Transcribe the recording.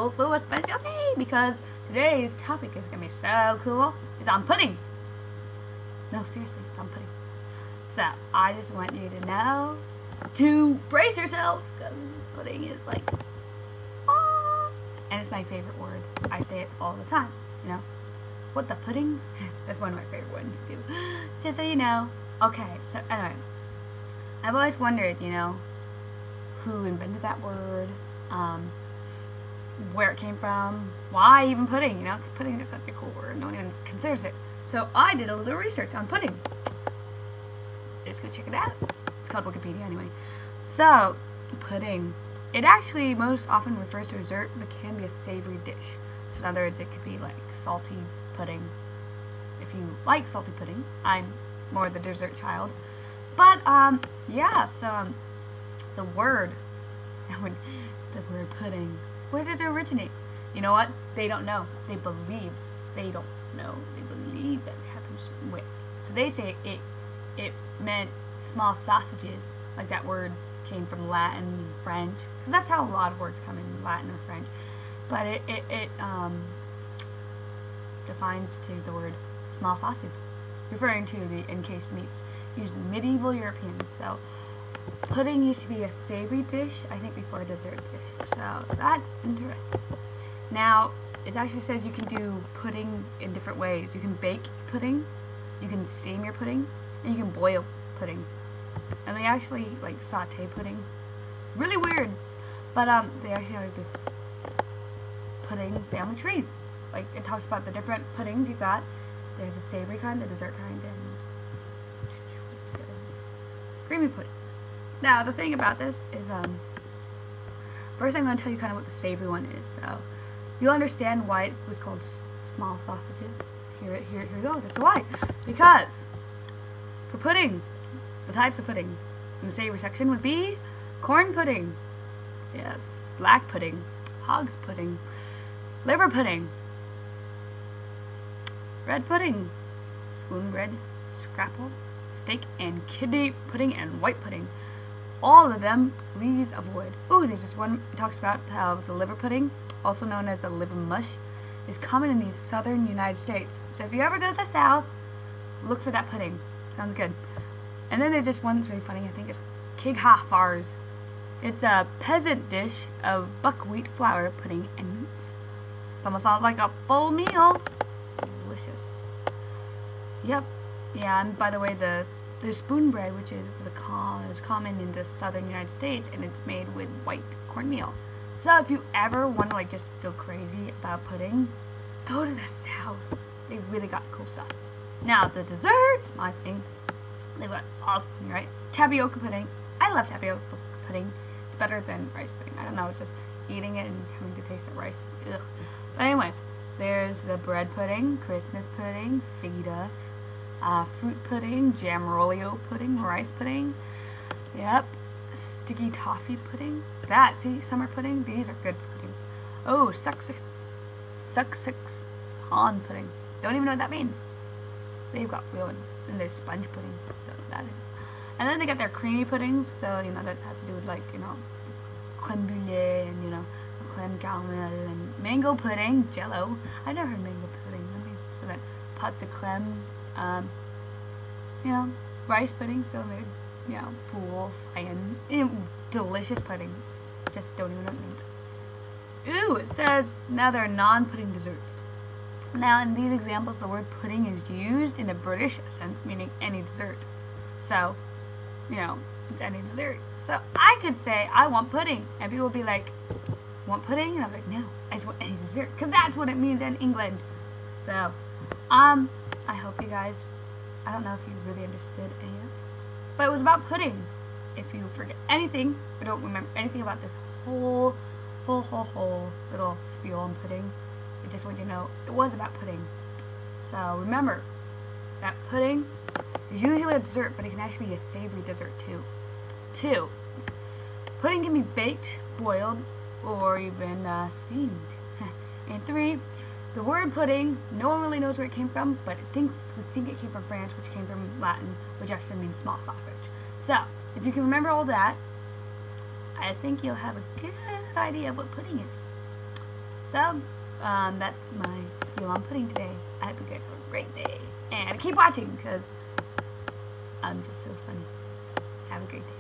also a special day because today's topic is going to be so cool. It's on pudding. No, seriously, it's on pudding. So, I just want you to know to brace yourselves because pudding is like, ah, and it's my favorite word. I say it all the time, you know. What the pudding? That's one of my favorite ones too. Just so you know. Okay, so anyway, I've always wondered, you know, who invented that word, where it came from, why even pudding, you know, 'cause pudding is just such a cool word, no one even considers it. So I did a little research on pudding. Let's go check it out. It's called Wikipedia anyway. So, pudding. It actually most often refers to a dessert, but can be a savory dish. So in other words, it could be like salty pudding. If you like salty pudding, I'm more the dessert child. But, yeah, so, the word pudding, where did it originate? You know what? They don't know. They believe. They don't know. They believe that it happens. Wait. So they say it meant small sausages. Like that word came from Latin, French. Because that's how a lot of words come in, Latin or French. But it defines to the word small sausage, referring to the encased meats used in medieval Europeans. So pudding used to be a savory dish, I think, before a dessert dish. So that's interesting. Now, it actually says you can do pudding in different ways. You can bake pudding, you can steam your pudding, and you can boil pudding. And they actually like saute pudding. Really weird, but they actually have like this pudding family tree. Like it talks about the different puddings you've got. There's a savory kind, the dessert kind, and creamy puddings. Now the thing about this is first I'm going to tell you kind of what the savory one is. So you'll understand why it was called small sausages. Here we go. This is why. Because for pudding, the types of pudding in the savory section would be corn pudding, yes, black pudding, hog's pudding, liver pudding, red pudding, spoon bread, scrapple, steak and kidney pudding, and white pudding. All of them, please avoid. Ooh, there's this one that talks about how the liver pudding, also known as the liver mush, is common in the southern United States. So if you ever go to the South, look for that pudding. Sounds good. And then there's this one that's really funny. I think it's kighafars. It's a peasant dish of buckwheat flour, pudding, and meats. It almost sounds like a full meal. Delicious. Yep. Yeah, and by the way, the spoon bread, which is common in the southern United States, and it's made with white cornmeal. So if you ever want to like just go crazy about pudding, go to the South. They've really got cool stuff. Now the desserts, my thing. They've got awesome pudding, right? Tapioca pudding. I love tapioca pudding. It's better than rice pudding. I don't know, it's just eating it and coming to taste like rice. Ugh. But anyway, there's the bread pudding, Christmas pudding, feta, fruit pudding, jamrolio pudding, rice pudding. Yep. Sticky toffee pudding. See, summer pudding. These are good puddings. Oh, Sussex pond pudding. Don't even know what that means. They've got real ones. And there's sponge pudding. So that is. And then they got their creamy puddings. So, you know, that has to do with like, you know, creme brulee and, you know, creme caramel and mango pudding, jello. I never heard mango pudding. So that pot de creme, you know, rice pudding. So they're, you know, full, fine, delicious puddings. Just don't even know what it means. Ooh, it says now they're non-pudding desserts. Now, in these examples, the word pudding is used in the British sense, meaning any dessert. So, you know, it's any dessert. So, I could say, I want pudding. And people will be like, want pudding? And I'm like, no, I just want any dessert. Because that's what it means in England. So, I hope you guys, I don't know if you really understood any of this. But it was about pudding. If you forget anything, or don't remember anything about this whole little spiel on pudding, I just want you to know it was about pudding. So remember that pudding is usually a dessert, but it can actually be a savory dessert too. 2. Pudding can be baked, boiled, or even steamed. And 3. The word pudding, no one really knows where it came from, but we think it came from France, which came from Latin, which actually means small sausage. So if you can remember all that, I think you'll have a good idea of what pudding is. So, that's my spiel on pudding today. I hope you guys have a great day. And keep watching, because I'm just so funny. Have a great day.